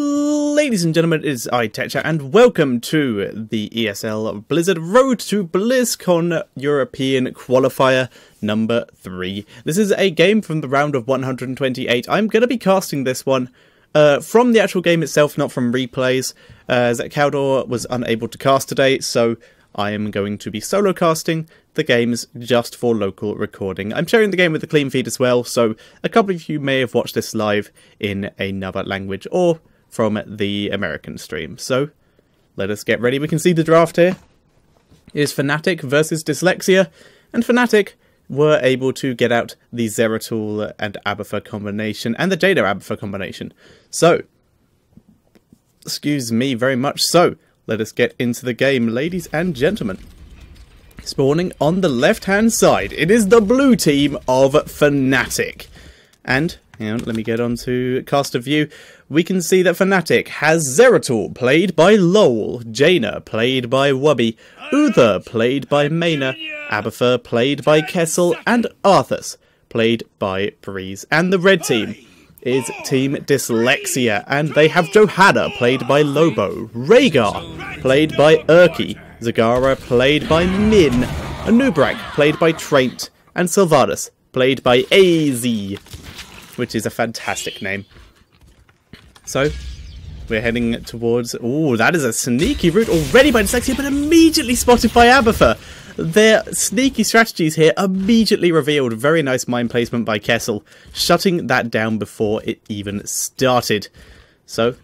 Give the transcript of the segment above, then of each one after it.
Ladies and gentlemen, it is I, Tetcher, and welcome to the ESL Blizzard Road to BlizzCon European Qualifier number 3. This is a game from the round of 128. I'm going to be casting this one from the actual game itself, not from replays, as Caldor was unable to cast today, so I am going to be solo casting the games just for local recording. I'm sharing the game with the clean feed as well, so a couple of you may have watched this live in another language or from the American stream. So let us get ready. We can see the draft here. It is Fnatic versus Dislexia, and Fnatic were able to get out the Zeratul and Abathur combination and the Jada Abathur combination. So, excuse me very much. So, let us get into the game, ladies and gentlemen. Spawning on the left-hand side, it is the blue team of Fnatic. And, hang on, let me get on to caster view. We can see that Fnatic has Zeratul, played by Lowell, Jaina, played by Wubby, Uther, played by Maina, Abathur, played by Kessel, and Arthas, played by Breeze. And the red team is Team Dislexia, and they have Johanna, played by Lobo, Rhaegar, played by Urki, Zagara, played by Min, Anubrak, played by Traint, and Sylvanas, played by AZ, which is a fantastic name. So, we're heading towards... Ooh, that is a sneaky route already by Dislexia, but immediately spotted by Abathur. Their sneaky strategies here immediately revealed. Very nice mine placement by Kessel, shutting that down before it even started. So,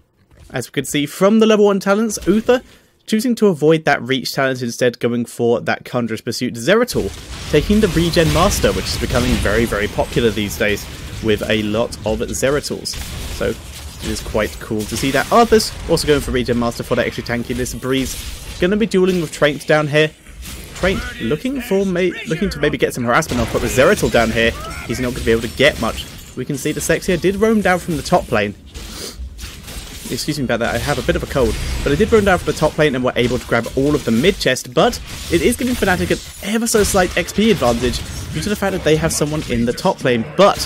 as we can see from the level 1 talents, Uther choosing to avoid that reach talent, instead going for that Conjurer's Pursuit. Zeratul taking the Regen Master, which is becoming very, very popular these days with a lot of Zeratuls. So, it is quite cool to see that. Arthas also going for Regen Master for that extra tankiness. Breeze going to be dueling with Traint down here. Traint looking to maybe get some harassment off, but with Zeratul down here, he's not going to be able to get much. We can see Dislexia did roam down from the top lane. Excuse me about that, I have a bit of a cold. But it did run down from the top lane and were able to grab all of the mid chest, but it is giving Fnatic an ever so slight XP advantage due to the fact that they have someone in the top lane. But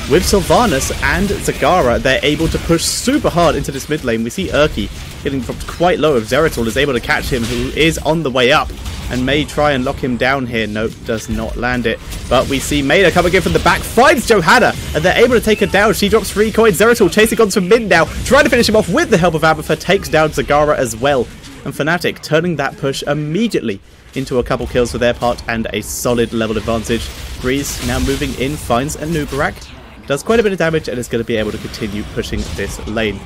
with Sylvanas and Zagara, they're able to push super hard into this mid lane. We see Urki getting dropped quite low. If Zeratul is able to catch him, who is on the way up, and may try and lock him down here. Nope, does not land it. But we see Maida coming in from the back, finds Johanna, and they're able to take her down. She drops 3 coins. Zeratul chasing on some mid now, trying to finish him off with the help of Abathur, takes down Zagara as well. And Fnatic turning that push immediately into a couple kills for their part and a solid level advantage. Breeze now moving in, finds Anubrak, does quite a bit of damage, and is going to be able to continue pushing this lane.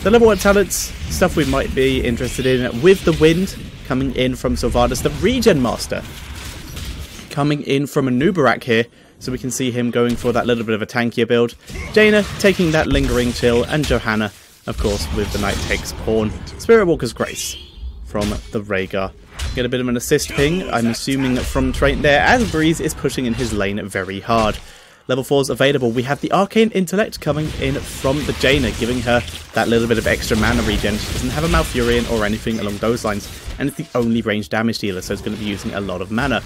The level 1 talents, stuff we might be interested in, with the wind coming in from Sylvanas, the Regen Master coming in from Anubrak here, so we can see him going for that little bit of a tankier build. Jaina taking that lingering chill, and Johanna, of course, with the Knight takes pawn. Spirit Walker's Grace from the Rhaegar. Get a bit of an assist ping, I'm assuming from Traint there, as Breeze is pushing in his lane very hard. Level 4's available. We have the Arcane Intellect coming in from the Jaina, giving her that little bit of extra mana regen. She doesn't have a Malfurion or anything along those lines, and it's the only ranged damage dealer, so it's going to be using a lot of mana.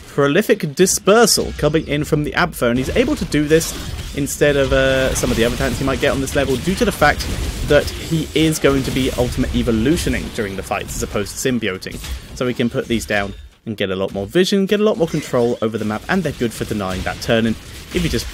Prolific Dispersal coming in from the Abathur, and he's able to do this instead of some of the other talents he might get on this level, due to the fact that he is going to be ultimate evolutioning during the fights as opposed to symbioting. So we can put these down and get a lot more vision, get a lot more control over the map, and they're good for denying that turn-in if he just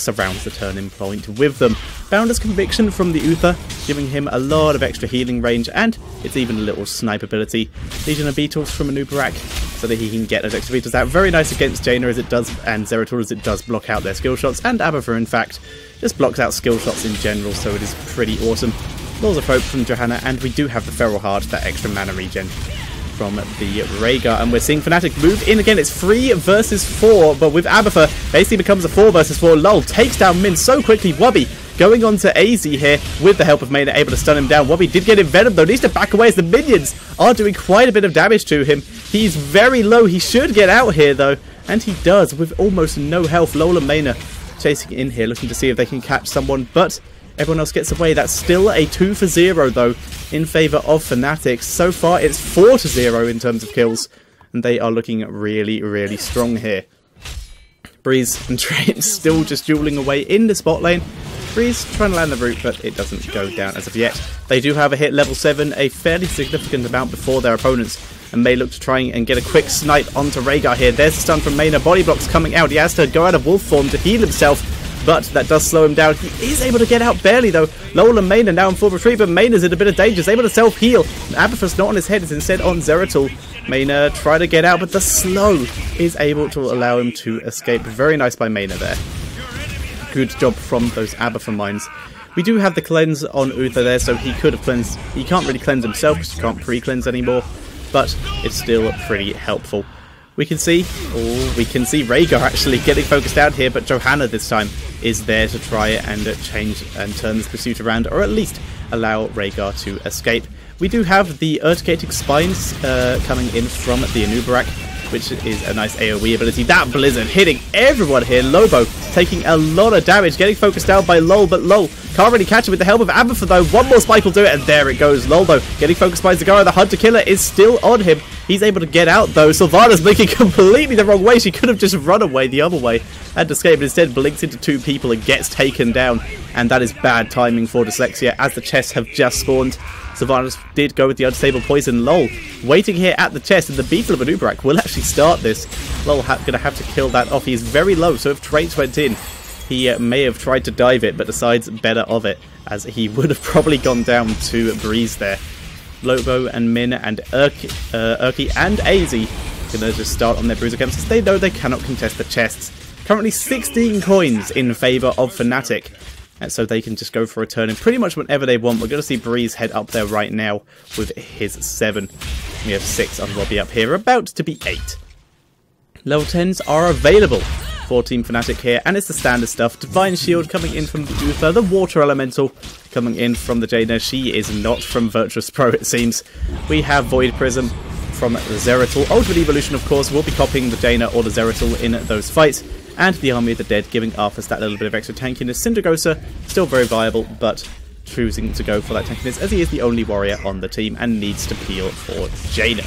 surrounds the turn-in point with them. Boundless Conviction from the Uther, giving him a lot of extra healing range, and it's even a little snipe ability. Legion of Beetles from Anubrak, so that he can get those extra beetles out. Very nice against Jaina as it does, and Zeratul as it does block out their skill shots, and Abathur in fact just blocks out skill shots in general, so it is pretty awesome. Laws of Hope from Johanna, and we do have the Feral Heart, that extra mana regen from the Rhaegar, and we're seeing Fnatic move in again. It's 3 versus 4, but with Abathur, basically becomes a 4 versus 4. Lol takes down Min so quickly. Wubby going on to AZ here with the help of Maina, able to stun him down. Wubby did get envenomed though, needs to back away as the minions are doing quite a bit of damage to him. He's very low, he should get out here though, and he does with almost no health. Lol and Maina chasing in here, looking to see if they can catch someone, but everyone else gets away. That's still a 2 for 0 though, in favour of Fnatic. So far it's 4 to 0 in terms of kills, and they are looking really, really strong here. Breeze and Traint still just dueling away in the spot lane. Breeze trying to land the root, but it doesn't go down as of yet. They do have a hit level 7, a fairly significant amount before their opponents, and may look to try and get a quick snipe onto Rhaegar here. There's the stun from Maina. Body blocks coming out. He has to go out of wolf form to heal himself, but that does slow him down. He is able to get out barely though. Lowell and Maina now in full retreat, but Maina's in a bit of danger. He's able to self-heal. Abathur's not on his head, it's instead on Zeratul. Maina try to get out, but the slow is able to allow him to escape. Very nice by Maina there. Good job from those Abathur mines. We do have the cleanse on Uther there, so he could have cleansed. He can't really cleanse himself because he can't pre-cleanse anymore, but it's still pretty helpful. We can see Rhaegar actually getting focused out here, but Johanna this time is there to try and change and turn this pursuit around, or at least allow Rhaegar to escape. We do have the Urticating Spines coming in from the Anubarak, which is a nice AoE ability. That Blizzard hitting everyone here. Lobo taking a lot of damage, getting focused out by Lol, but Lol can't really catch him with the help of Abathur though. One more spike will do it, and there it goes. Lol though getting focused by Zagara. The Hunter Killer is still on him. He's able to get out though. Sylvana's blinking completely the wrong way. She could have just run away the other way and escaped, but instead blinks into two people and gets taken down. And that is bad timing for Dislexia as the chests have just spawned. Sylvanas did go with the unstable poison. Lol waiting here at the chest, and the Beetle of Anubarak will actually start this. Lol gonna have to kill that off. He is very low, so if Traits went in, he may have tried to dive it, but decides better of it, as he would have probably gone down to Breeze there. Lobo and Min and Urki and AZ gonna just start on their bruiser camps, as they know they cannot contest the chests. Currently 16 coins in favour of Fnatic, and so they can just go for a turn in pretty much whenever they want. We're going to see Breeze head up there right now with his 7. We have 6 on Robbie up here, about to be 8. Level 10s are available for Team Fnatic here, and it's the standard stuff. Divine Shield coming in from the Uther, the Water Elemental coming in from the Jaina. She is not from Virtuous Pro, it seems. We have Void Prism from the Zeratul. Ultimate Evolution, of course, will be copying the Jaina or the Zeratul in those fights. And the Army of the Dead giving Arthas that little bit of extra tankiness. Syndragosa, still very viable, but choosing to go for that tankiness as he is the only warrior on the team and needs to peel for Jaina.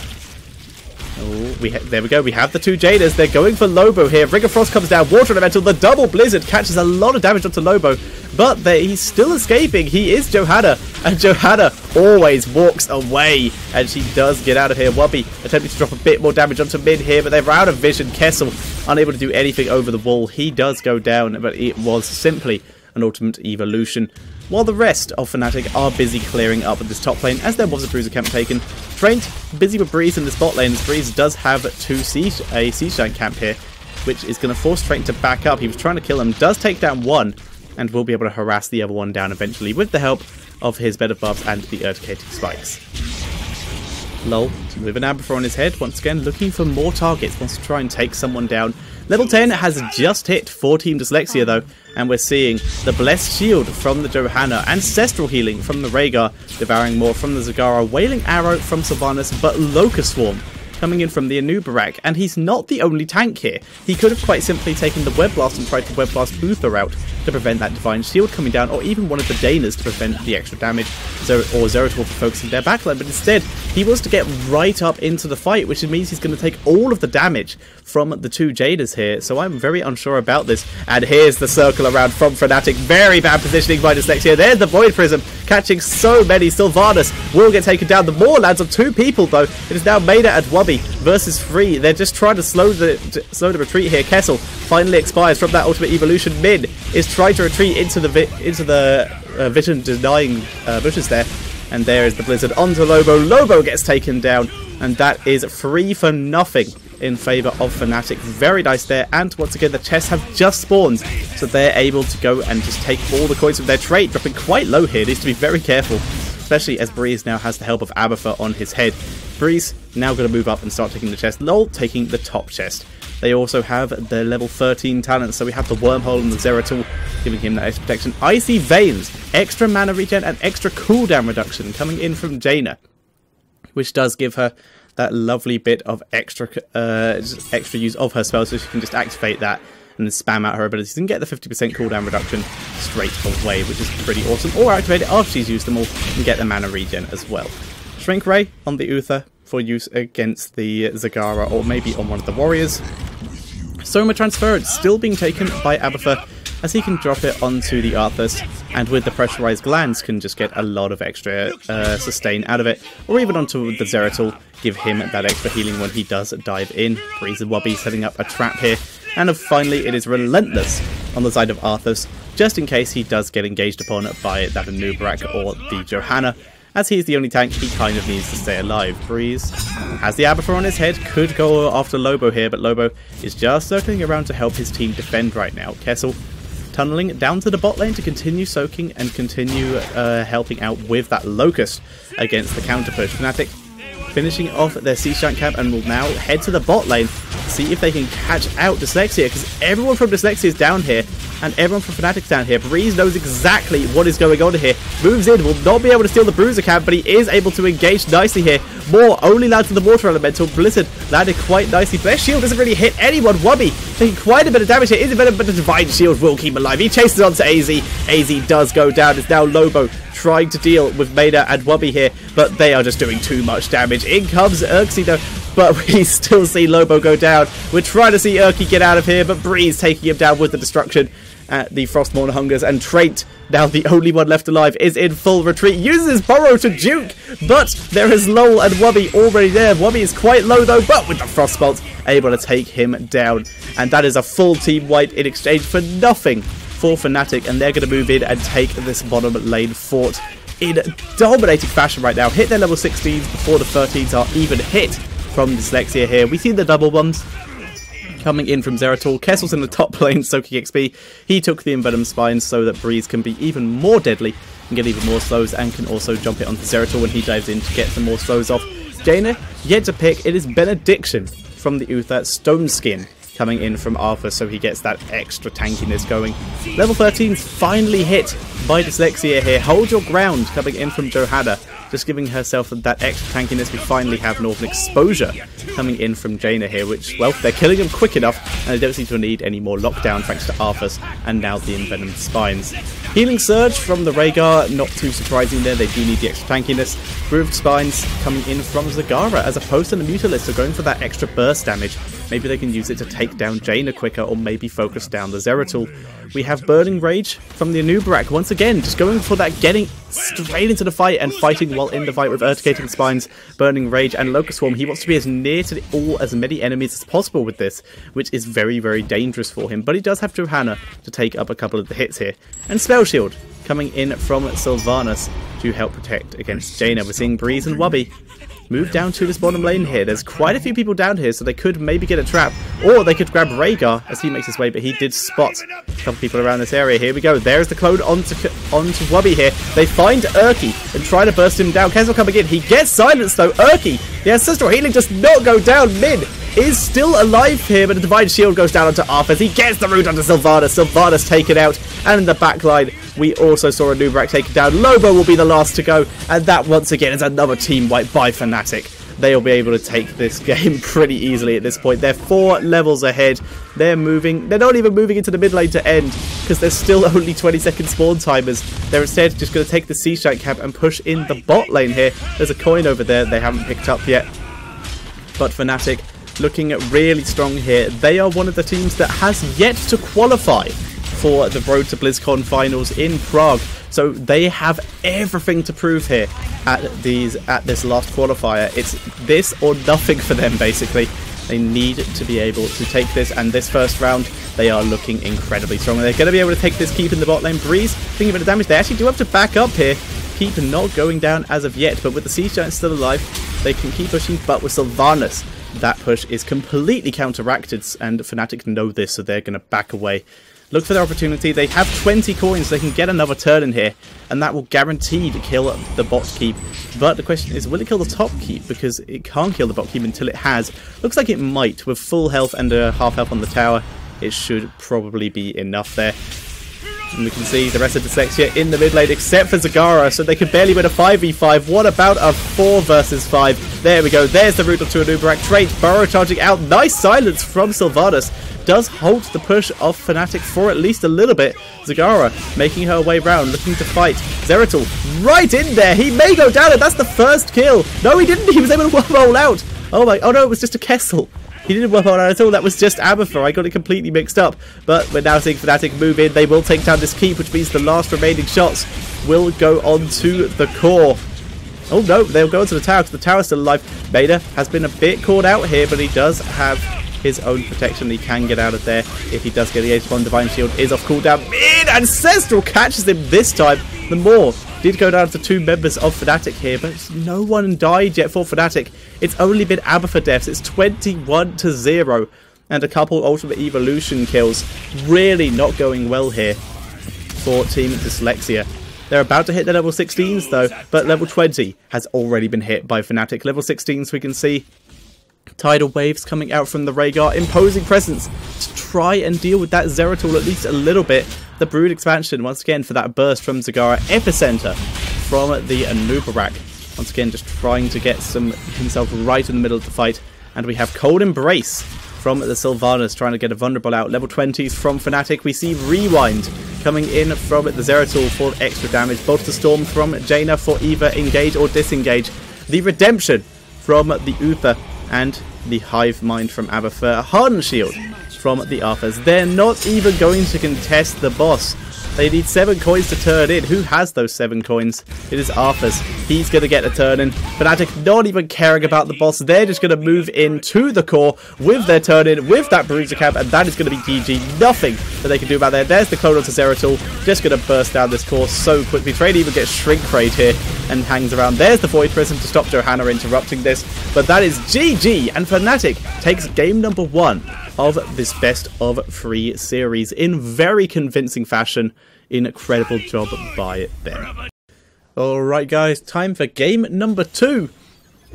Oh, there we go. We have the two Jainas. They're going for Lobo here. Ring of Frost comes down. Water Elemental. The double Blizzard catches a lot of damage onto Lobo, but he's still escaping. He is Johanna, and Johanna always walks away, and she does get out of here. Wubby attempting to drop a bit more damage onto mid here, but they're out of vision. Kessel unable to do anything over the wall. He does go down, but it was simply an ultimate evolution. While the rest of Fnatic are busy clearing up at this top lane, as there was a bruiser camp taken. Traint busy with Breeze in the bot lane, as Breeze does have a Siege Giant camp here, which is going to force Traint to back up. He was trying to kill him, does take down one, and will be able to harass the other one down eventually with the help of his Bed of Barbs and the Urticating Spikes. Lol, with an Abathur on his head, once again looking for more targets, wants to try and take someone down. Level 10 has just hit for Team Dislexia though, and we're seeing the Blessed Shield from the Johanna, Ancestral Healing from the Rhaegar, Devouring Maw from the Zagara, Wailing Arrow from Sylvanas, but Locust Swarm coming in from the Anubarak, and he's not the only tank here. He could have quite simply taken the Web Blast and tried to Web Blast Uther out to prevent that Divine Shield coming down, or even one of the Jainas to prevent the extra damage, or Zeratul for focusing their backline, but instead he wants to get right up into the fight, which means he's going to take all of the damage from the two Jainas here, so I'm very unsure about this. And here's the circle around from Fnatic. Very bad positioning by Dislexia. There's the Void Prism, catching so many. Sylvanas will get taken down. The more lands of 2 people though. It is now Maida and Wubby versus 3. They're just trying to slow the retreat here. Kessel finally expires from that ultimate evolution. Min is trying to retreat into the vision denying bushes there, and there is the Blizzard onto Lobo. Lobo gets taken down, and that is 3 for nothing in favour of Fnatic. Very nice there, and once again the chests have just spawned, so they're able to go and just take all the coins from their trade. Dropping quite low here, needs to be very careful, especially as Breeze now has the help of Abathur on his head. Breeze now going to move up and start taking the chest. Lol taking the top chest. They also have the level 13 talents, so we have the Wormhole and the Zeratul giving him that extra protection. Icy Veins, extra mana regen and extra cooldown reduction coming in from Jaina, which does give her that lovely bit of extra use of her spell, so she can just activate that and then spam out her abilities and get the 50% cooldown reduction straight away, which is pretty awesome. Or activate it after she's used them all and get the mana regen as well. Shrink Ray on the Uther for use against the Zagara, or maybe on one of the warriors. Soma Transference still being taken by Abathur, as he can drop it onto the Arthas, and with the pressurized glands can just get a lot of extra sustain out of it, or even onto the Zeratul, give him that extra healing when he does dive in. Breeze and Wubby setting up a trap here, and finally it is Relentless on the side of Arthas, just in case he does get engaged upon by that Anub'arak or the Johanna. As he's the only tank, he kind of needs to stay alive. Breeze has the Abathur on his head, could go after Lobo here, but Lobo is just circling around to help his team defend right now. Kessel tunneling down to the bot lane to continue soaking and continue helping out with that Locust against the counter push. Fnatic finishing off their Siege Giant camp and will now head to the bot lane, see if they can catch out Dislexia, because everyone from Dislexia is down here, and everyone from Fnatic's down here. Breeze knows exactly what is going on here, moves in, will not be able to steal the Bruiser camp, but he is able to engage nicely here. More only lands to the Water Elemental. Blizzard landed quite nicely. Their shield doesn't really hit anyone. Wubby taking quite a bit of damage here. Is it better, but the Divine Shield will keep him alive. He chases on to AZ. AZ does go down. It's now Lobo trying to deal with Maida and Wubby here, but they are just doing too much damage. In comes Urksy though, but we still see Lobo go down. We're trying to see Urky get out of here, but Breeze taking him down with the destruction at the Frostmourne Hungers, and Trait, now the only one left alive, is in full retreat, uses his burrow to juke, but there is Lol and Wubby already there. Wubby is quite low though, but with the Frostbolt, able to take him down, and that is a full team wipe in exchange for nothing for Fnatic, and they're going to move in and take this bottom lane fort in dominating fashion right now. Hit their level 16s before the 13s are even hit from Dislexia here. We see the double bombs coming in from Zeratul. Kessel's in the top lane soaking XP. He took the Envenom Spines so that Breeze can be even more deadly and get even more slows, and can also jump it onto Zeratul when he dives in to get some more slows off. Jaina yet to pick. It is Benediction from the Uther. Stone Skin coming in from Arthur, so he gets that extra tankiness going. Level 13's finally hit by Dislexia here. Hold Your Ground coming in from Johanna, just giving herself that extra tankiness. We finally have Northern Exposure coming in from Jaina here, which, well, they're killing him quick enough, and they don't seem to need any more lockdown thanks to Arthas and now the Envenomed Spines. Healing Surge from the Rhaegar, not too surprising there, they do need the extra tankiness. Grooved Spines coming in from Zagara, as opposed to the Mutalisk, so going for that extra burst damage. Maybe they can use it to take down Jaina quicker, or maybe focus down the Zeratul. We have Burning Rage from the Anub'arak, once again, just going for that, getting straight into the fight and fighting while in the fight with Urticating Spines, Burning Rage and Locust Swarm. He wants to be as near to as many enemies as possible with this, which is very, very dangerous for him. But he does have Johanna to take up a couple of the hits here. And Spell Shield coming in from Sylvanas to help protect against Jaina. We're seeing Breeze and Wubby move down to this bottom lane here. There's quite a few people down here, so they could maybe get a trap, or they could grab Rhaegar as he makes his way, but he did spot a couple people around this area. Here we go. There's the clone onto Wubby here. They find Urky and try to burst him down. Kessel coming in. He gets silenced though. Urky, the Ancestral Healing does not go down. Min is still alive here, but the Divine Shield goes down onto Arthas. He gets the root onto Sylvanas. Sylvanas taken out, and in the back line, we also saw a Anub'arak taken down. Lobo will be the last to go, and that once again is another team wipe by Fnatic. They'll be able to take this game pretty easily at this point. They're 4 levels ahead. They're moving. They're not even moving into the mid lane to end, because there's still only 20-second spawn timers. They're instead just going to take the Siege Giant camp and push in the bot lane here. There's a coin over there they haven't picked up yet. But Fnatic looking really strong here. They are one of the teams that has yet to qualify for the Road to BlizzCon finals in Prague. So they have everything to prove here at this last qualifier. It's this or nothing for them, basically. They need to be able to take this, and this first round, they are looking incredibly strong. They're going to be able to take this keep in the bot lane. Breeze, thinking of a bit of damage. They actually do have to back up here. Keep not going down as of yet, but with the Siege Giant still alive, they can keep pushing, but with Sylvanas, that push is completely counteracted, and Fnatic know this, so they're going to back away. Look for their opportunity. They have 20 coins. They can get another turn in here, and that will guarantee to kill the bot keep. But the question is, will it kill the top keep? Because it can't kill the bot keep until it has. Looks like it might. With full health and half health on the tower, it should probably be enough there. And we can see the rest of Dislexia in the mid lane, except for Zagara, so they can barely win a 5v5. What about a 4 versus 5? There we go. There's the root to Anub'arak. Trait, burrow charging out. Nice silence from Sylvanas. Does halt the push of Fnatic for at least a little bit. Zagara making her way round, looking to fight. Zeratul right in there. He may go down, and that's the first kill. No, he didn't. He was able to roll out. Oh my, oh no, it was just a Kessel. He didn't work on that at all. That was just Abathur. I got it completely mixed up. But we're now seeing Fnatic move in. They will take down this keep, which means the last remaining shots will go on to the core. Oh no, they'll go onto the tower because the tower's still alive. Vader has been a bit caught out here, but he does have his own protection. He can get out of there if he does get the H1. Divine Shield is off cooldown. Mid Ancestral catches him this time. The Maw did go down to 2 members of Fnatic here, but no one died yet for Fnatic. It's only been Abathur deaths. It's 21-0 and a couple Ultimate Evolution kills. Really not going well here for Team Dislexia. They're about to hit the level 16s though, but level 20 has already been hit by Fnatic. Level 16s we can see tidal waves coming out from the Rhaegar, imposing presence to try and deal with that Zeratul at least a little bit. The Brood expansion once again for that burst from Zagara, epicenter from the Anubarak. Once again just trying to get himself right in the middle of the fight. And we have Cold Embrace from the Sylvanas trying to get a vulnerable out. Level 20s from Fnatic. We see Rewind coming in from the Zeratul for extra damage. Bolt the Storm from Jaina for either engage or disengage. The Redemption from the Uther and the Hive Mind from Abathur. Hardened Shield from the Arthurs. They're not even going to contest the boss. They need 7 coins to turn in. Who has those 7 coins? It is Arthurs. He's going to get a turn in. Fnatic not even caring about the boss. They're just going to move into the core with their turn in, with that Bruiser Camp, and that is going to be GG. Nothing that they can do about that. There's the clone onto Zeratul. Just going to burst down this core so quickly. Trade even gets Shrink Raid here and hangs around. There's the Void Prism to stop Johanna interrupting this. But that is GG, and Fnatic takes game number 1 of this best of 3 series in very convincing fashion. Incredible job by them. Alright guys, time for game number 2.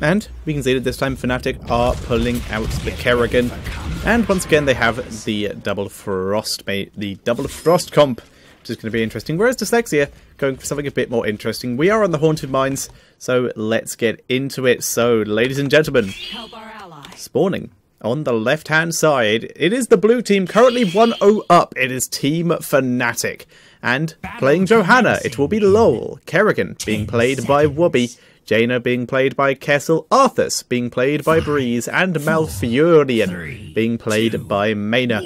And we can see that this time Fnatic are pulling out the Kerrigan. And once again they have the double frost comp, which is going to be interesting. Whereas Dislexia going for something a bit more interesting. We are on the Haunted Mines, so let's get into it. So ladies and gentlemen, spawning on the left-hand side, it is the blue team, currently 1-0 up. It is Team Fnatic. And playing Johanna, it will be Lowell. Kerrigan being played by Wubby. Jaina being played by Kessel. Arthas being played by Breeze. And Malfurion being played by Maina.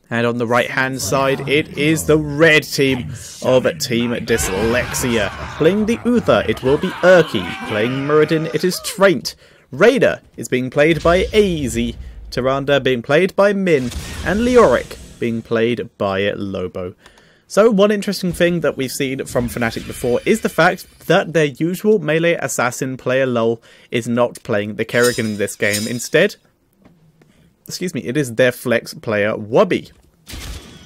And on the right-hand side, it is the red team of Team Dislexia. Playing the Uther, it will be Urki. Playing Muradin, it is Traint. Raider is being played by AZ, Tyrande being played by Min, and Leoric being played by Lobo. So one interesting thing that we've seen from Fnatic before is the fact that their usual melee assassin player Lol is not playing the Kerrigan in this game. Instead, it is their flex player Wubby,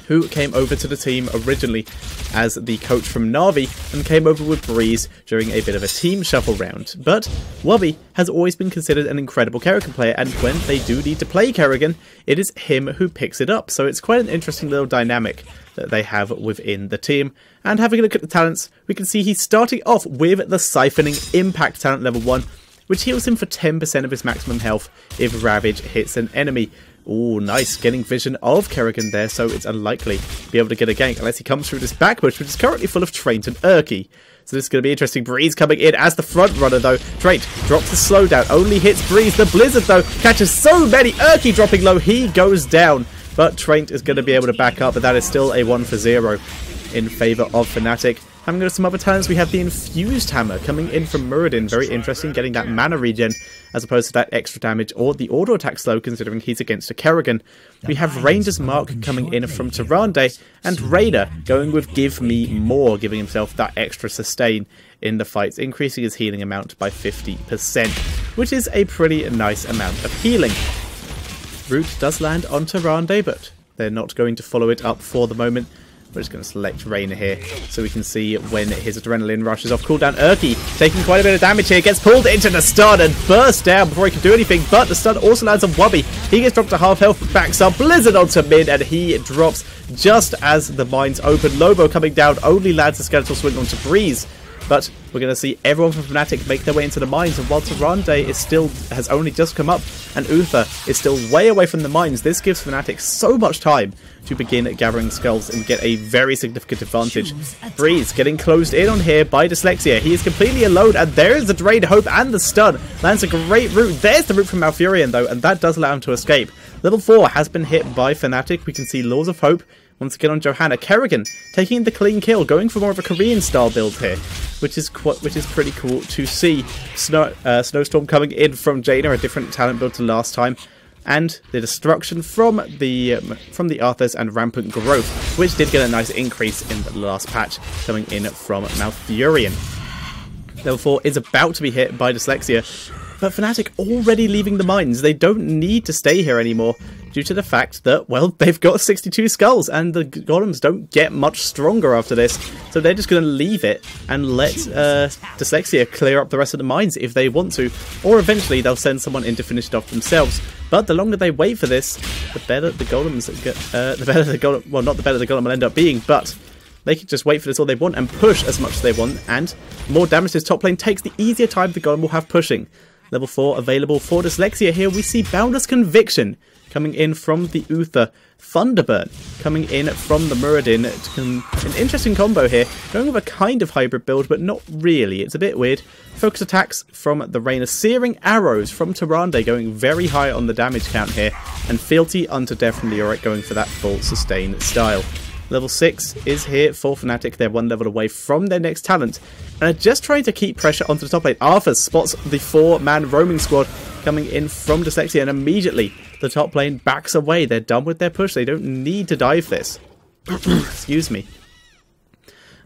who came over to the team originally as the coach from Na'Vi and came over with Breeze during a bit of a team shuffle round. But Wubby has always been considered an incredible Kerrigan player, and when they do need to play Kerrigan, it is him who picks it up. So it's quite an interesting little dynamic that they have within the team. And having a look at the talents, we can see he's starting off with the Siphoning Impact talent level 1, which heals him for 10% of his maximum health if Ravage hits an enemy. Oh, nice. Getting vision of Kerrigan there, so it's unlikely to be able to get a gank unless he comes through this back push, which is currently full of Traint and Urki. So this is going to be interesting. Breeze coming in as the front runner, though. Traint drops the slowdown, only hits Breeze. The Blizzard, though, catches so many. Urki dropping low, he goes down. But Traint is going to be able to back up, but that is still a 1-for-0 in favour of Fnatic. Having a look at some other talents, we have the Infused Hammer coming in from Muradin. Very interesting, getting that mana regen as opposed to that extra damage or the auto attack slow, considering he's against a Kerrigan. We have Ranger's Mark coming in from Tyrande, and Raider going with Give Me More, giving himself that extra sustain in the fights, increasing his healing amount by 50%, which is a pretty nice amount of healing. Root does land on Tyrande, but they're not going to follow it up for the moment. We're just going to select Reyna here so we can see when his adrenaline rushes off cooldown. Urki taking quite a bit of damage here, gets pulled into the stun and bursts down before he can do anything, but the stun also lands on Wubby. He gets dropped to half health, backs up, Blizzard onto mid, and he drops just as the mines open. Lobo coming down, only lands a skeletal swing onto Breeze, But we're going to see everyone from Fnatic make their way into the mines, and while Tyrande has only just come up, and Uther is still way away from the mines, this gives Fnatic so much time to begin gathering skulls and get a very significant advantage. Breeze getting closed in on here by Dislexia. He is completely alone, and there is the Drain Hope and the stun. Lands a great root. There's the root from Malfurion though, and that does allow him to escape. Level 4 has been hit by Fnatic. We can see Laws of Hope once again on Johanna. Kerrigan taking the clean kill, going for more of a Korean style build here, which is pretty cool to see. Snowstorm coming in from Jaina, a different talent build to last time, and the destruction from the Arthurs and Rampant Growth, which did get a nice increase in the last patch, coming in from Malfurion. Level 4 is about to be hit by Dislexia, but Fnatic already leaving the mines. They don't need to stay here anymore due to the fact that, well, they've got 62 skulls and the golems don't get much stronger after this. So they're just going to leave it and let Dislexia clear up the rest of the mines if they want to. Or eventually they'll send someone in to finish it off themselves. But the longer they wait for this, the better the golems get, well, not the better the golem will end up being, but they can just wait for this all they want and push as much as they want, and more damage to this top lane takes, the easier time the golem will have pushing. Level 4 available for Dislexia here. We see Boundless Conviction coming in from the Uther. Thunderburn coming in from the Muradin. An interesting combo here. Going with a kind of hybrid build, but not really. It's a bit weird. Focus attacks from the Reyna. Searing Arrows from Tyrande going very high on the damage count here. And Fealty Unto Death from Leoric going for that full sustain style. Level 6 is here for Fnatic. They're one level away from their next talent, and are just trying to keep pressure onto the top lane. Arthur spots the 4-man roaming squad coming in from Dislexia, and immediately the top lane backs away. They're done with their push. They don't need to dive this. Excuse me.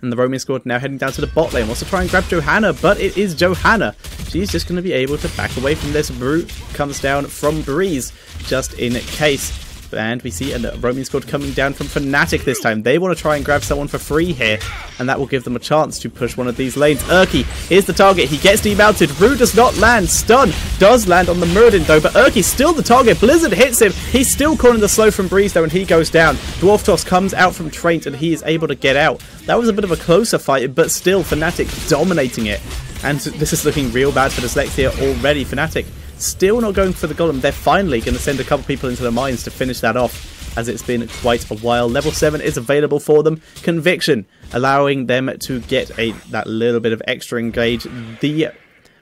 And the roaming squad now heading down to the bot lane. Wants to try and grab Johanna, but it is Johanna. She's just going to be able to back away from this. Brute comes down from Breeze, just in case. And we see a roaming squad coming down from Fnatic this time. They want to try and grab someone for free here, and that will give them a chance to push one of these lanes. Urki is the target. He gets demounted. Rue does not land. Stun does land on the Muradin though, but Urki's still the target. Blizzard hits him. He's still calling the slow from Breeze though, and he goes down. Dwarf Toss comes out from Traint, and he is able to get out. That was a bit of a closer fight, but still Fnatic dominating it. And this is looking real bad for Dislexia already. Fnatic still not going for the golem. They're finally going to send a couple people into the mines to finish that off, as it's been quite a while. Level 7 is available for them. Conviction, allowing them to get that little bit of extra engage. The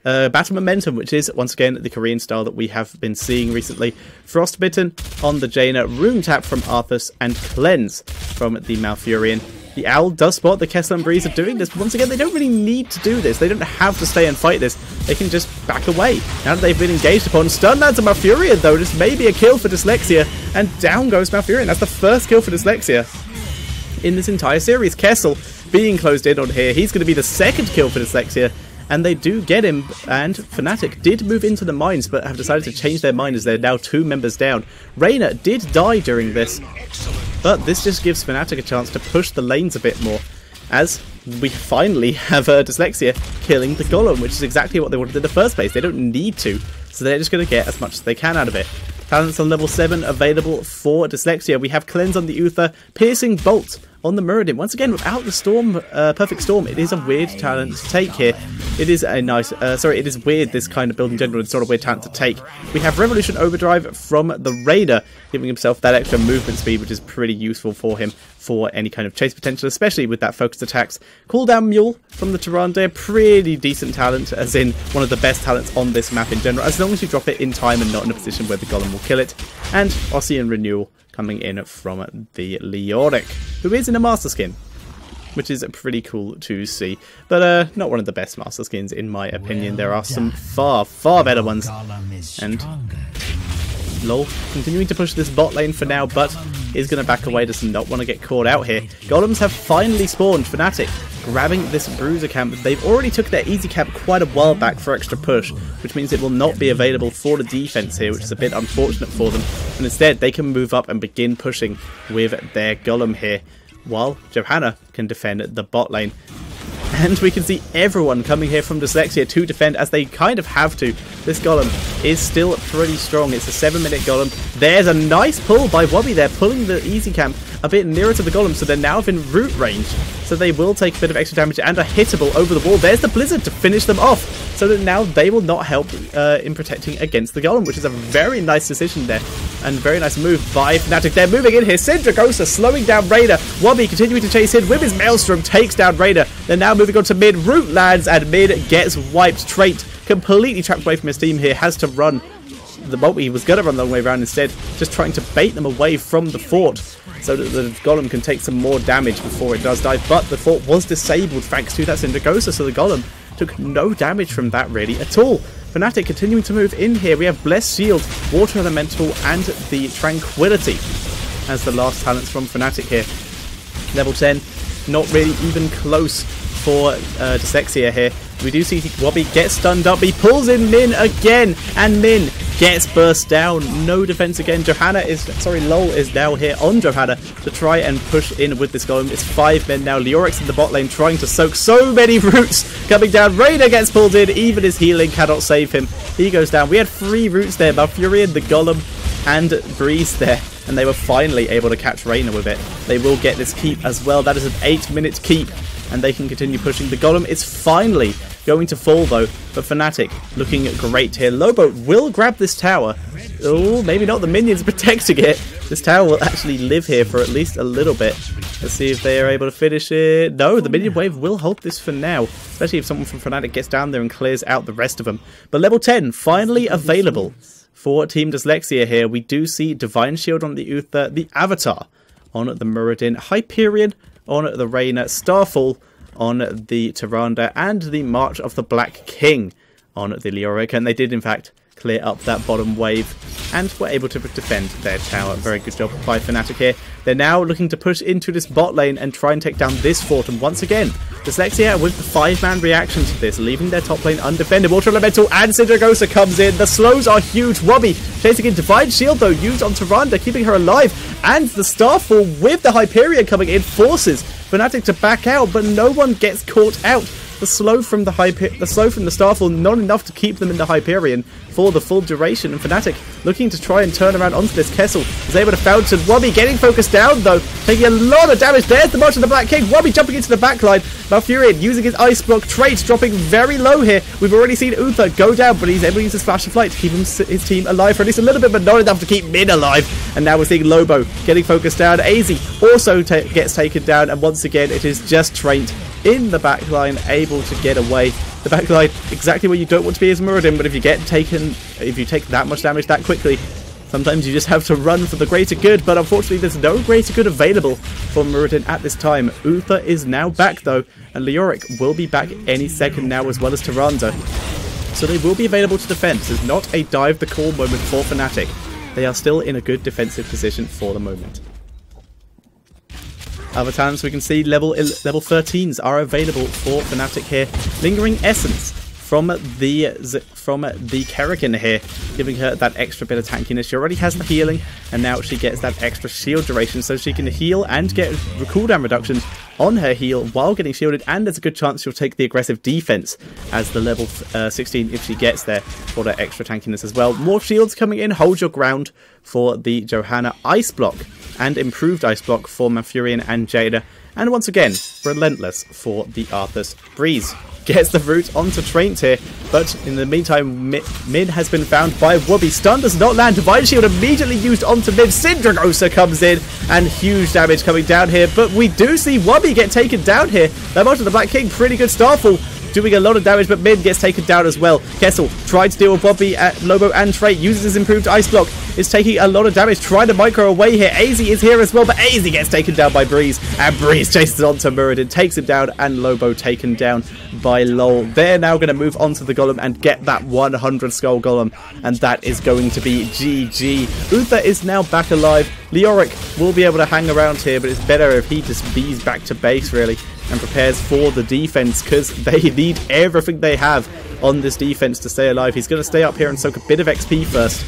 Battle Momentum, which is, once again, the Korean style that we have been seeing recently. Frostbitten on the Jaina. Rune Tap from Arthas, and Cleanse from the Malfurion. The Owl does spot the Kessler and Breeze are doing this. Once again, they don't really need to do this. They don't have to stay and fight this. They can just back away. Now that they've been engaged upon, stun lands a Malfurion though. This may be a kill for Dislexia. And down goes Malfurion. That's the first kill for Dislexia in this entire series. Kessel being closed in on here. He's going to be the second kill for Dislexia. And they do get him, and Fnatic did move into the mines, but have decided to change their mind as they're now 2 members down. Reyna did die during this, but this just gives Fnatic a chance to push the lanes a bit more, as we finally have Dislexia killing the Golem, which is exactly what they wanted in the first place. They don't need to, so they're just going to get as much as they can out of it. Talents on level 7 available for Dislexia. We have Cleanse on the Uther, Piercing Bolt on the Muradin. Once again, without the Storm, Perfect Storm, it is a weird talent to take here. It is a nice, it is weird, this kind of build in general. It's not a weird talent to take. We have Revolution Overdrive from the Raider, giving himself that extra movement speed, which is pretty useful for him for any kind of chase potential, especially with that focused attacks. Cooldown Mule from the Tyrande, pretty decent talent, as in one of the best talents on this map in general, as long as you drop it in time and not in a position where the Golem will kill it. And Ossian Renewal coming in from the Leoric, who is in a Master Skin, which is pretty cool to see, but not one of the best Master Skins in my opinion. There are some far, far better ones, and LoL continuing to push this bot lane for now, but is going to back away, does not want to get caught out here. Golems have finally spawned. Fnatic grabbing this Bruiser camp. They've already took their easy camp quite a while back for extra push, which means it will not be available for the defense here, which is a bit unfortunate for them, and instead they can move up and begin pushing with their Golem here, while Johanna can defend the bot lane. And we can see everyone coming here from Dislexia to defend, as they kind of have to. This Golem is still pretty strong. It's a 7-minute Golem. There's a nice pull by Wobby there, pulling the easy camp a bit nearer to the golem, so they're now within root range. So they will take a bit of extra damage and are hittable over the wall. There's the Blizzard to finish them off, so that now they will not help in protecting against the golem, which is a very nice decision there, and very nice move by Fnatic. They're moving in here. Syndragosa slowing down Raider. Wobby continuing to chase in with his Maelstrom, takes down Raider. They're now moving on to mid. Root lands, and mid gets wiped. Trait completely trapped away from his team here, has to run. He was going to run the long way around instead, just trying to bait them away from the fort so that the golem can take some more damage before it does die. But the fort was disabled thanks to that Syndragosa, so the golem took no damage from that really at all. Fnatic continuing to move in here. We have Blessed Shield, Water Elemental, and the Tranquility as the last talents from Fnatic here. Level 10, not really even close for Dislexia here. We do see Wobby get stunned up. He pulls in Min again, and Min gets burst down. No defense again. Lol is now here on Johanna to try and push in with this golem. It's 5 men now. Leoric's in the bot lane trying to soak so many roots coming down. Raider gets pulled in. Even his healing cannot save him. He goes down. We had 3 roots there. Malfurion, the golem, and Breeze there. And they were finally able to catch Reyna with it. They will get this keep as well. That is an 8-minute keep, and they can continue pushing. The golem is finally going to fall though, but Fnatic looking great here. Lobo will grab this tower. Oh, maybe not. The minions protecting it. This tower will actually live here for at least a little bit. Let's see if they are able to finish it. No, the minion wave will hold this for now, especially if someone from Fnatic gets down there and clears out the rest of them. But level 10 finally available for Team Dislexia here. We do see Divine Shield on the Uther, the Avatar on the Muradin, Hyperion on the Reyna, Starfall on the Tyrande, and the March of the Black King on the Leoric. And they did in fact clear up that bottom wave and were able to defend their tower. Very good job by Fnatic here. They're now looking to push into this bot lane and try and take down this fort. And once again, Dislexia with the 5-man reaction to this, leaving their top lane undefended. Water Elemental and Syndragosa comes in. The slows are huge. Wobby chasing in. Divine Shield though used on Tyrande, keeping her alive. And the Starfall with the Hyperion coming in forces Fnatic to back out, but no one gets caught out. The slow from the Starfall not enough to keep them in the Hyperion for the full duration, and Fnatic looking to try and turn around onto this Kessel is able to fountain. Wobby getting focused down though, taking a lot of damage. There's the March of the Black King. Wobby jumping into the backline. Malfurion using his Ice Block. Traits dropping very low here. We've already seen Uther go down, but he's able to use his Flash of Flight to keep his team alive for at least a little bit, but not enough to keep Min alive. And now we're seeing Lobo getting focused down. AZ also gets taken down, and once again it is just Trait in the backline able to get away. The backline, exactly where you don't want to be as Muradin, but if you take that much damage that quickly, sometimes you just have to run for the greater good. But unfortunately there's no greater good available for Muradin at this time. Uther is now back though, and Leoric will be back any second now, as well as Tyrande. So they will be available to defend. This is not a dive the call moment for Fnatic. They are still in a good defensive position for the moment. Other talents we can see level 13s are available for Fnatic here. Lingering Essence from the Kerrigan here, giving her that extra bit of tankiness. She already has the healing, and now she gets that extra shield duration, so she can heal and get cooldown reductions on her heal while getting shielded, and there's a good chance she'll take the aggressive defense as the level 16 if she gets there for that extra tankiness as well. More shields coming in. Hold your ground for the Johanna Ice Block, and improved Ice Block for Malfurion and Jada. And once again, Relentless for the Arthas. Breeze gets the route onto Traint here, but in the meantime, Min has been found by Wobby. Stun does not land. Divine Shield immediately used onto Min. Syndragosa comes in, and huge damage coming down here, but we do see Wobby get taken down here. That March of the Black King, pretty good Starfall, doing a lot of damage, but Min gets taken down as well. Kessel tried to deal with Wobby, Lobo and Trait, uses his improved Ice Block, is taking a lot of damage, trying to micro away here. AZ is here as well, but AZ gets taken down by Breeze, and Breeze chases on to Muradin, takes him down, and Lobo taken down by LOL. They're now going to move on to the Golem and get that 100 skull Golem, and that is going to be GG. Uther is now back alive. Leoric will be able to hang around here, but it's better if he just bees back to base, really, and prepares for the defense, because they need everything they have on this defense to stay alive. He's going to stay up here and soak a bit of XP first,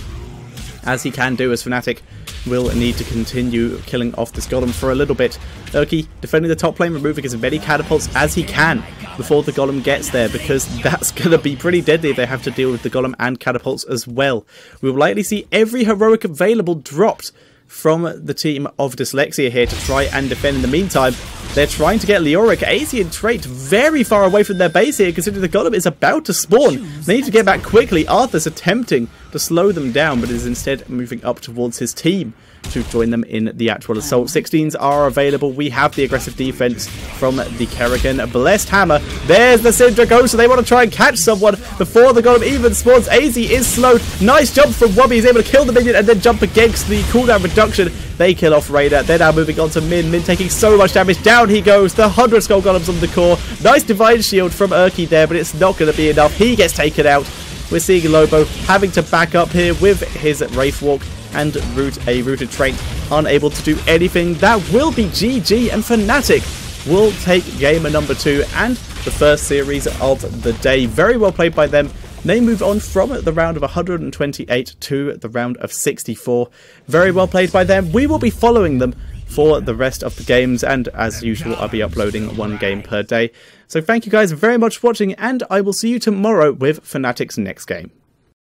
as he can do, as Fnatic will need to continue killing off this golem for a little bit. Urki defending the top lane, removing as many catapults as he can before the golem gets there, because that's going to be pretty deadly if they have to deal with the golem and catapults as well. We will likely see every heroic available dropped from the team of Dislexia here to try and defend in the meantime. They're trying to get Leoric, AZ and Trait very far away from their base here, considering the Golem is about to spawn. They need to get back quickly. Arthur's attempting to slow them down, but is instead moving up towards his team to join them in the actual assault. 16s are available. We have the aggressive defense from the Kerrigan. Blessed Hammer. There's the Syndra Ghost, so they want to try and catch someone before the Golem even spawns. AZ is slowed. Nice jump from Wubby. He's able to kill the minion and then jump against the cooldown reduction. They kill off Raider. They're now moving on to Min. Min taking so much damage. Down he goes. The 100 Skull Golems on the core. Nice Divine Shield from Urki there, but it's not going to be enough. He gets taken out. We're seeing Lobo having to back up here with his Wraith Walk and a rooted trait, unable to do anything. That will be GG, and Fnatic will take game number 2 and the first series of the day. Very well played by them. They move on from the round of 128 to the round of 64. Very well played by them. We will be following them for the rest of the games, and as usual, I'll be uploading 1 game per day. So thank you guys very much for watching, and I will see you tomorrow with Fnatic's next game.